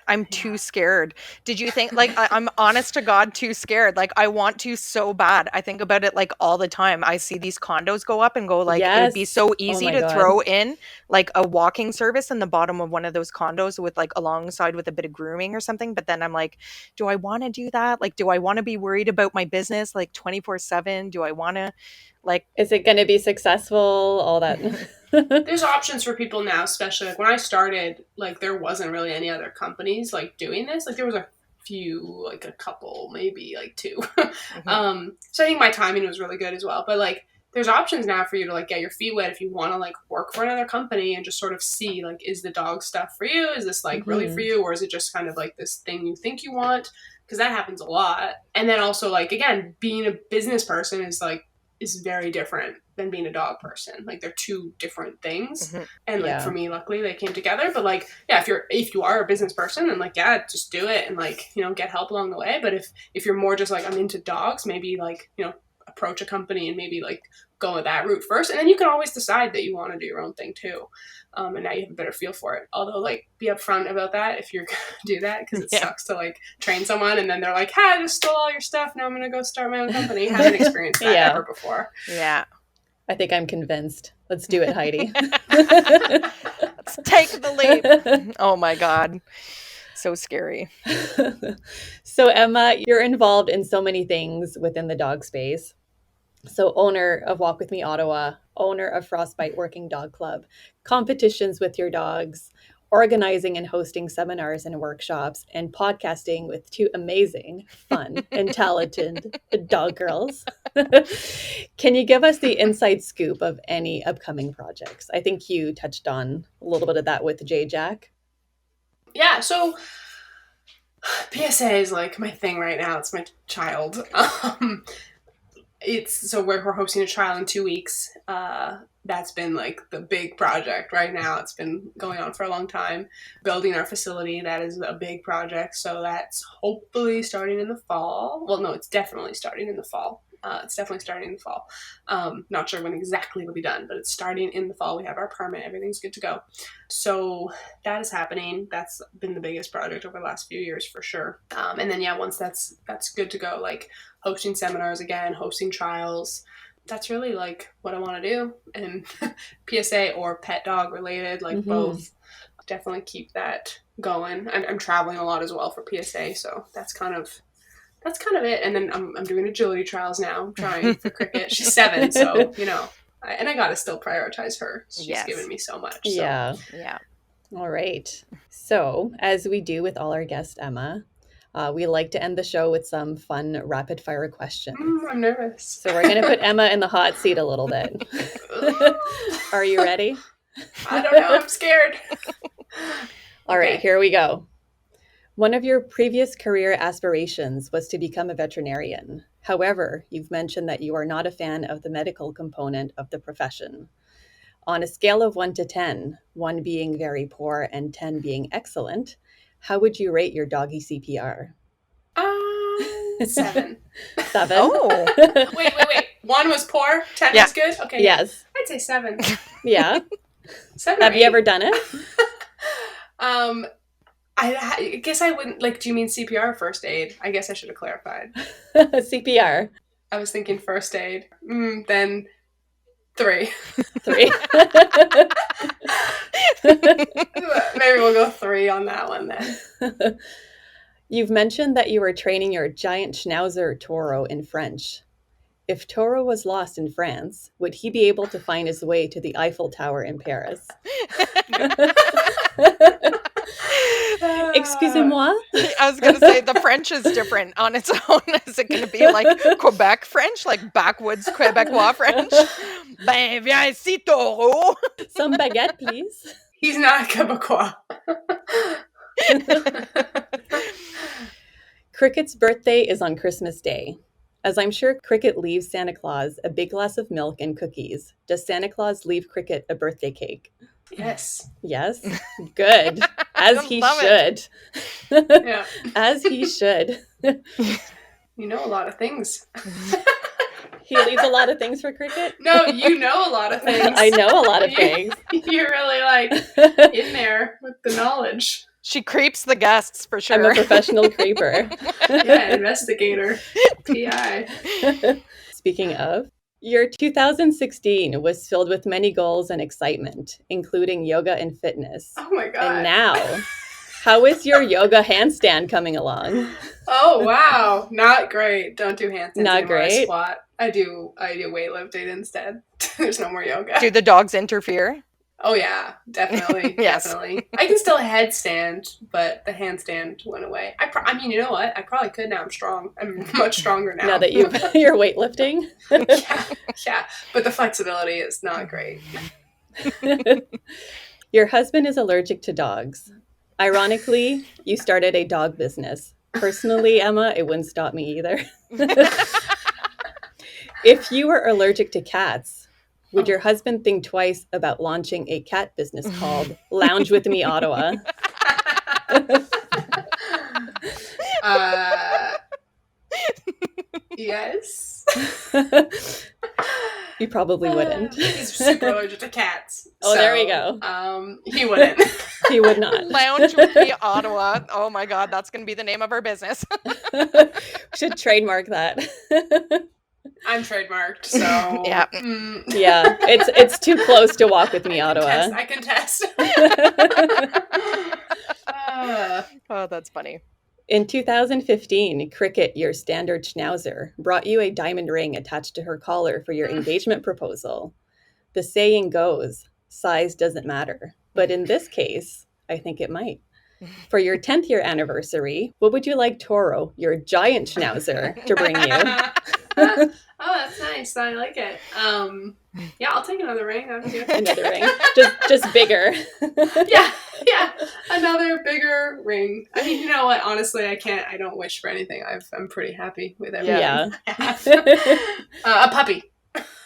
Speaker 2: I'm too scared. Did you think, like, I'm honest to God, too scared. Like, I want to so bad. I think about it, like, all the time. I see these condos go up and go, like, it would be so easy to throw in, like, a walking service in the bottom of one of those condos with, like, alongside with a bit of grooming or something. But then I'm like, do I want to do that? Like, do I want to be worried about my business, like, 24/7? Do I want to, like...
Speaker 1: Is it going to be successful? All that...
Speaker 3: There's options for people now, especially like when I started, like there wasn't really any other companies like doing this. Like there was a few, like a couple, maybe like two. So I think my timing was really good as well. But like there's options now for you to like get your feet wet if you want to like work for another company and just sort of see like, is the dog stuff for you? Is this like really for you? Or is it just kind of like this thing you think you want? Because that happens a lot. And then also like, again, being a business person is very different than being a dog person. Like they're two different things. And like for me, luckily they came together. But like, yeah, if you are a business person and like, yeah, just do it and like, you know, get help along the way. But if you're more just like, I'm into dogs, maybe like, you know, approach a company and maybe like go with that route first. And then you can always decide that you want to do your own thing too. And now you have a better feel for it. Although like be upfront about that if you're going to do that, because it sucks to like train someone and then they're like, I just stole all your stuff. Now I'm going to go start my own company. Haven't experienced that ever before.
Speaker 2: Yeah.
Speaker 1: I think I'm convinced. Let's do it, Heidi.
Speaker 2: Let's take the leap. Oh my God. So scary.
Speaker 1: So, Emma, you're involved in so many things within the dog space. So, owner of Walk With Me Ottawa, owner of Frostbite Working Dog Club, competitions with your dogs, organizing and hosting seminars and workshops, and podcasting with two amazing, fun, and talented dog girls. Can you give us the inside scoop of any upcoming projects? I think you touched on a little bit of that with J Jack.
Speaker 3: Yeah, so PSA is like my thing right now. It's my child. We're hosting a trial in 2 weeks. That's been like the big project right now. It's been going on for a long time. Building our facility, that is a big project. So that's hopefully starting in the fall. Well, no, it's definitely starting in the fall. Not sure when exactly it'll be done, but it's starting in the fall. We have our permit. Everything's good to go. So that is happening. That's been the biggest project over the last few years for sure. And then, yeah, once that's good to go, like hosting seminars again, hosting trials, that's really like what I want to do. And PSA or pet dog related, like both, definitely keep that going. I'm traveling a lot as well for PSA, so that's kind of it. And then I'm doing agility trials now. I'm trying for Cricket. She's 7, so I gotta still prioritize her. She's given me so much. So.
Speaker 1: Yeah. All right. So as we do with all our guests, Emma, we like to end the show with some fun rapid fire questions.
Speaker 3: I'm nervous.
Speaker 1: So we're going to put Emma in the hot seat a little bit. Are you ready?
Speaker 3: I don't know. I'm scared.
Speaker 1: All right, here we go. One of your previous career aspirations was to become a veterinarian. However, you've mentioned that you are not a fan of the medical component of the profession. On a scale of 1 to 10, 1 being very poor and 10 being excellent, how would you rate your doggy CPR?
Speaker 3: 7.
Speaker 1: 7?
Speaker 2: Oh.
Speaker 3: Wait. 1 was poor, 10 was good? Okay.
Speaker 1: Yes.
Speaker 3: I'd say 7.
Speaker 1: Yeah.
Speaker 3: 7
Speaker 1: Have you ever done it?
Speaker 3: I guess I wouldn't, like, do you mean CPR or first aid? I guess I should have clarified.
Speaker 1: CPR.
Speaker 3: I was thinking first aid. Then 3.
Speaker 1: 3.
Speaker 3: Maybe we'll go 3 on that one then.
Speaker 1: You've mentioned that you were training your giant Schnauzer Toro in French. If Toro was lost in France, would he be able to find his way to the Eiffel Tower in Paris? Excusez-moi?
Speaker 2: I was going to say the French is different on its own. Is it going to be like Quebec French, like backwoods Quebecois French? Ben, viens ici, Toro.
Speaker 1: Some baguette, please.
Speaker 3: He's not Quebecois.
Speaker 1: Cricket's birthday is on Christmas Day. As I'm sure Cricket leaves Santa Claus a big glass of milk and cookies, does Santa Claus leave Cricket a birthday cake?
Speaker 3: Yes.
Speaker 1: Yes? Good. As he should.
Speaker 3: Yeah.
Speaker 1: As he should.
Speaker 3: You know a lot of things.
Speaker 1: He leaves a lot of things for Cricket?
Speaker 3: No, you know a lot of things.
Speaker 1: I know a lot of things.
Speaker 3: You're really like in there with the knowledge.
Speaker 2: She creeps the guests for sure.
Speaker 1: I'm a professional creeper.
Speaker 3: Yeah, investigator. PI.
Speaker 1: Speaking of, your 2016 was filled with many goals and excitement, including yoga and fitness.
Speaker 3: Oh my God.
Speaker 1: And now, how is your yoga handstand coming along?
Speaker 3: Oh, wow. Not great. Don't do handstands
Speaker 1: Not
Speaker 3: anymore. I
Speaker 1: great.
Speaker 3: squat. I do weightlifting instead. There's no more yoga.
Speaker 2: Do the dogs interfere?
Speaker 3: Oh yeah, definitely.
Speaker 2: Yes.
Speaker 3: Definitely. I can still headstand, but the handstand went away. I mean, you know what? I probably could now. I'm strong. I'm much stronger now.
Speaker 1: Now that you're weightlifting?
Speaker 3: Yeah. But the flexibility is not great.
Speaker 1: Your husband is allergic to dogs. Ironically, you started a dog business. Personally, Emma, it wouldn't stop me either. If you were allergic to cats, would your husband think twice about launching a cat business called Lounge With Me Ottawa?
Speaker 3: Yes.
Speaker 1: You probably wouldn't.
Speaker 3: He's super allergic to cats.
Speaker 1: Oh, there we go.
Speaker 3: He wouldn't.
Speaker 1: He would not.
Speaker 2: Lounge With Me Ottawa. Oh my God, that's going to be the name of our business.
Speaker 1: We should trademark that.
Speaker 3: I'm trademarked, so
Speaker 2: Yeah.
Speaker 1: Yeah, it's too close to Walk With Me Ottawa.
Speaker 3: I can test.
Speaker 2: Oh, that's funny.
Speaker 1: In 2015, Cricket, your standard schnauzer, brought you a diamond ring attached to her collar for your engagement proposal. The saying goes, size doesn't matter. But in this case, I think it might. For your 10th year anniversary, what would you like Toro, your giant schnauzer, to bring you?
Speaker 3: Oh, that's nice. I like it. Yeah, I'll take another ring. That'd be good.
Speaker 1: Another ring. Just bigger.
Speaker 3: Yeah, another bigger ring. I mean, you know what? Honestly, I don't wish for anything. I'm pretty happy with everything.
Speaker 1: Yeah.
Speaker 3: I have. A puppy.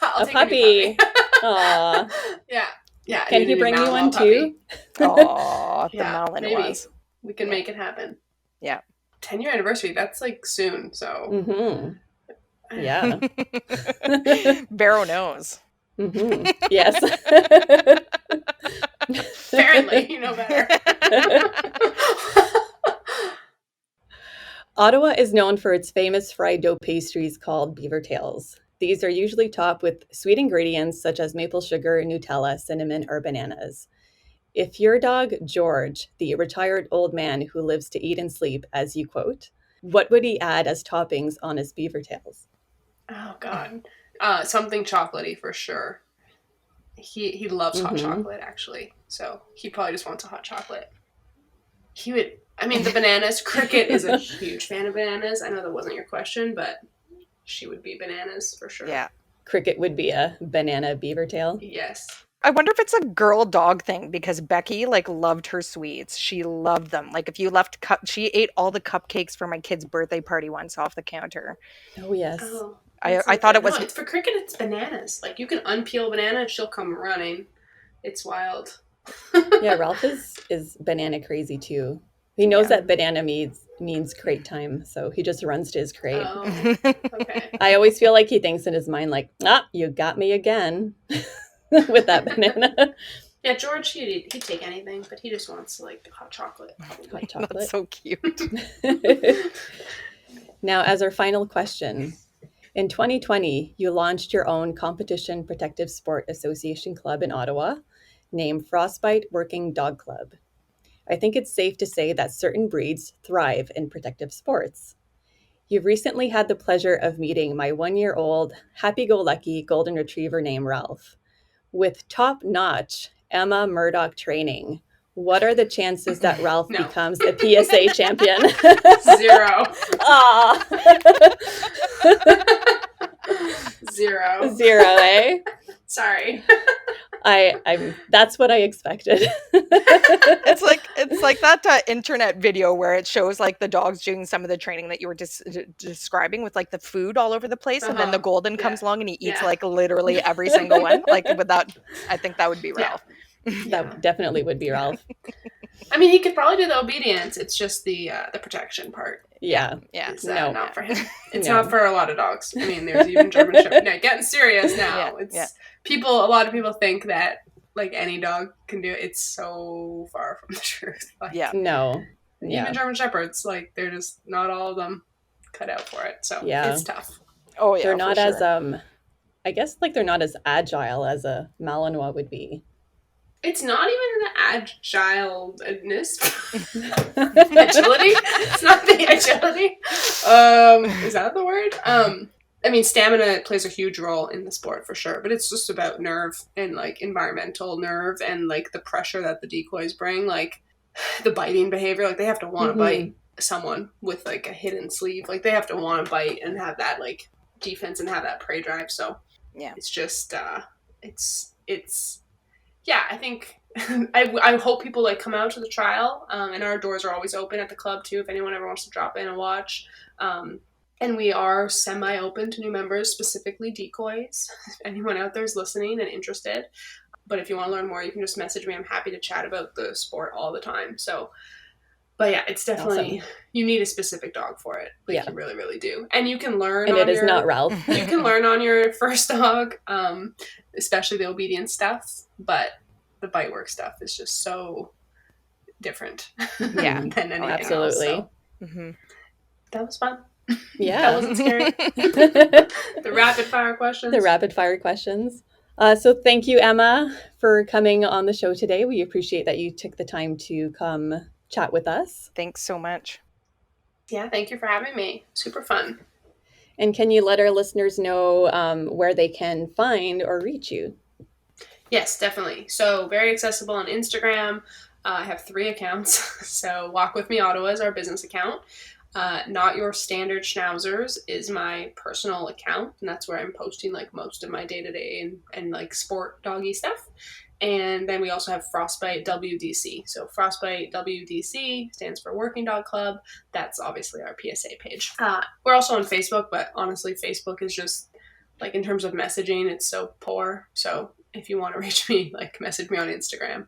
Speaker 3: I'll take
Speaker 1: puppy.
Speaker 3: A new puppy.
Speaker 1: Aw.
Speaker 3: Yeah.
Speaker 1: Can he bring you one too?
Speaker 2: Oh, the
Speaker 3: Yeah,
Speaker 2: Malinois.
Speaker 3: We can make it happen.
Speaker 2: Yeah.
Speaker 3: 10-year anniversary. That's like soon. So.
Speaker 1: Mm-hmm. Yeah.
Speaker 2: Barrow knows.
Speaker 1: Mm-hmm. Yes.
Speaker 3: Apparently, you know better.
Speaker 1: Ottawa is known for its famous fried dough pastries called beaver tails. These are usually topped with sweet ingredients such as maple sugar, Nutella, cinnamon, or bananas. If your dog, George, the retired old man who lives to eat and sleep, as you quote, what would he add as toppings on his beaver tails?
Speaker 3: Oh, God. Something chocolatey for sure. He loves hot chocolate, actually. So he probably just wants a hot chocolate. He would... I mean, the bananas. Cricket is a huge fan of bananas. I know that wasn't your question, but she would be bananas for sure.
Speaker 2: Yeah.
Speaker 1: Cricket would be a banana beaver tail.
Speaker 3: Yes.
Speaker 2: I wonder if it's a girl dog thing because Becky loved her sweets. She loved them. Like if you left she ate all the cupcakes for my kid's birthday party once off the counter.
Speaker 1: Oh, yes.
Speaker 3: Oh,
Speaker 2: I thought it was...
Speaker 3: No, for Cricket, it's bananas. Like you can unpeel a banana and she'll come running. It's wild.
Speaker 1: Yeah, Ralph is banana crazy too. He knows that banana means crate time, so he just runs to his crate.
Speaker 3: Oh, okay.
Speaker 1: I always feel like he thinks in his mind, like, you got me again with that banana.
Speaker 3: Yeah, George, he'd take anything, but he just wants hot chocolate.
Speaker 1: Hot chocolate.
Speaker 2: That's so cute.
Speaker 1: Now, as our final question, in 2020, you launched your own competition protective sport association club in Ottawa, named Frostbite Working Dog Club. I think it's safe to say that certain breeds thrive in protective sports. You've recently had the pleasure of meeting my 1-year-old, happy-go-lucky golden retriever named Ralph. With top-notch Emma Murdock training, what are the chances that Ralph becomes a PSA champion?
Speaker 3: 0.
Speaker 1: Aw.
Speaker 3: 0.
Speaker 1: 0, eh?
Speaker 3: Sorry.
Speaker 1: That's what I expected.
Speaker 2: It's like that internet video where it shows the dogs doing some of the training that you were describing with the food all over the place, and then the golden comes along and he eats literally every single one. With that, I think that would be Ralph.
Speaker 1: That definitely would be Ralph.
Speaker 3: I mean, he could probably do the obedience. It's just the protection part.
Speaker 1: Yeah.
Speaker 3: It's
Speaker 1: No.
Speaker 3: not for him. It's not for a lot of dogs. I mean, there's even German Shepherds. No, getting serious now. A lot of people think that any dog can do it. It's so far from the truth.
Speaker 1: No.
Speaker 3: Even German Shepherds, they're just not all of them cut out for it. So it's tough.
Speaker 2: Oh yeah,
Speaker 1: they're not as I guess they're not as agile as a Malinois would be.
Speaker 3: It's not even the agileness. Agility? It's not the agility. Is that the word? I mean, stamina plays a huge role in the sport for sure, but it's just about nerve and environmental nerve and the pressure that the decoys bring, the biting behavior. They have to want to bite someone with a hidden sleeve. They have to want to bite and have that defense and have that prey drive. So it's just yeah, I think I hope people come out to the trial, and our doors are always open at the club too if anyone ever wants to drop in and watch. And we are semi-open to new members, specifically decoys. If anyone out there is listening and interested. But if you want to learn more, you can just message me. I'm happy to chat about the sport all the time. So, but yeah, it's definitely, you need a specific dog for it. You really, really do. And you can learn
Speaker 1: and it is not Ralph.
Speaker 3: You can learn on your first dog, especially the obedience stuff. But the bite work stuff is just so different than anything
Speaker 1: absolutely.
Speaker 3: else. So. That was fun.
Speaker 1: Yeah.
Speaker 3: That wasn't scary. The rapid fire questions.
Speaker 1: So thank you, Emma, for coming on the show today. We appreciate that you took the time to come chat with us.
Speaker 2: Thanks so much.
Speaker 3: Yeah, thank you for having me. Super fun.
Speaker 1: And can you let our listeners know where they can find or reach you?
Speaker 3: Yes, definitely. So very accessible on Instagram. I have 3 accounts. So Walk With Me Ottawa is our business account. Not Your Standard Schnauzers is my personal account, and that's where I'm posting like most of my day-to-day and like sport doggy stuff. And then we also have Frostbite WDC. So Frostbite WDC stands for Working Dog Club. That's obviously our PSA page. We're also on Facebook, but honestly, Facebook is just like in terms of messaging, it's so poor. So if you want to reach me, like message me on Instagram.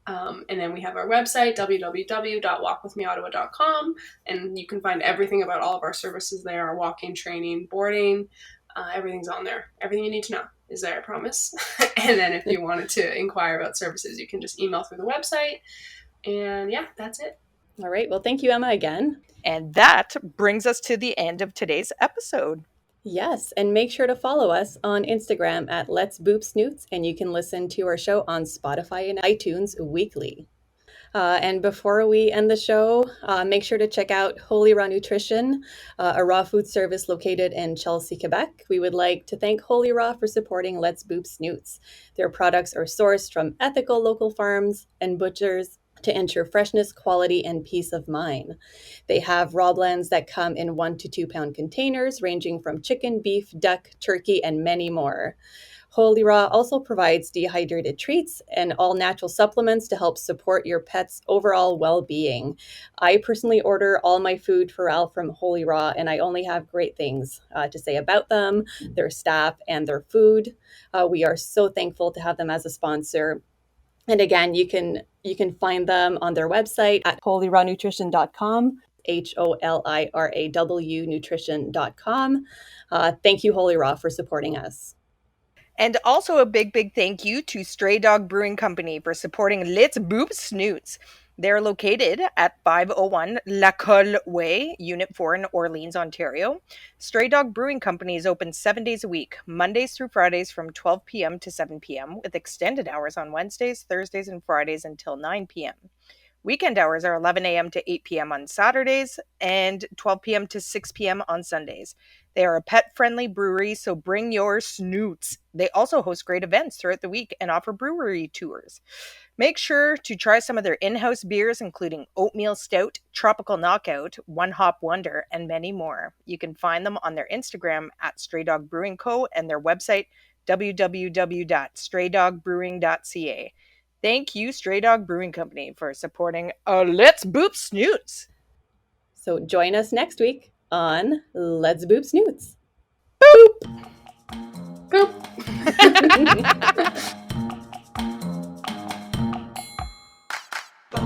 Speaker 3: And then we have our website, www.walkwithmeottawa.com, and you can find everything about all of our services there, our walking, training, boarding, everything's on there. Everything you need to know is there, I promise. And then if you wanted to inquire about services, you can just email through the website. And yeah, that's it.
Speaker 1: All right. Well, thank you, Emma, again.
Speaker 2: And that brings us to the end of today's episode.
Speaker 1: Yes, and make sure to follow us on Instagram at Let's Boop Snoots, and you can listen to our show on Spotify and iTunes weekly. And before we end the show, make sure to check out Holy Raw Nutrition, a raw food service located in Chelsea, Quebec. We would like to thank Holy Raw for supporting Let's Boop Snoots. Their products are sourced from ethical local farms and butchers to ensure freshness, quality, and peace of mind. They have raw blends that come in 1 to 2 pound containers, ranging from chicken, beef, duck, turkey, and many more. Holy Raw also provides dehydrated treats and all natural supplements to help support your pet's overall well-being. I personally order all my food for Al from Holy Raw, and I only have great things to say about them, their staff, and their food. We are so thankful to have them as a sponsor. And again, you can find them on their website at holyrawnutrition.com, HOLIRAW nutrition.com. Thank you, Holy Raw, for supporting us.
Speaker 2: And also a big thank you to Stray Dog Brewing Company for supporting Let's Boop Snoots. They're located at 501 La Colle Way, Unit 4 in Orleans, Ontario. Stray Dog Brewing Company is open 7 days a week, Mondays through Fridays from 12 p.m. to 7 p.m., with extended hours on Wednesdays, Thursdays, and Fridays until 9 p.m. Weekend hours are 11 a.m. to 8 p.m. on Saturdays and 12 p.m. to 6 p.m. on Sundays. They are a pet-friendly brewery, so bring your snoots. They also host great events throughout the week and offer brewery tours. Make sure to try some of their in-house beers, including Oatmeal Stout, Tropical Knockout, One Hop Wonder, and many more. You can find them on their Instagram at Stray Dog Brewing Co. and their website, www.straydogbrewing.ca. Thank you, Stray Dog Brewing Company, for supporting Let's Boop Snoots.
Speaker 1: So join us next week on Let's Boop Snoots. Boop!
Speaker 3: Boop.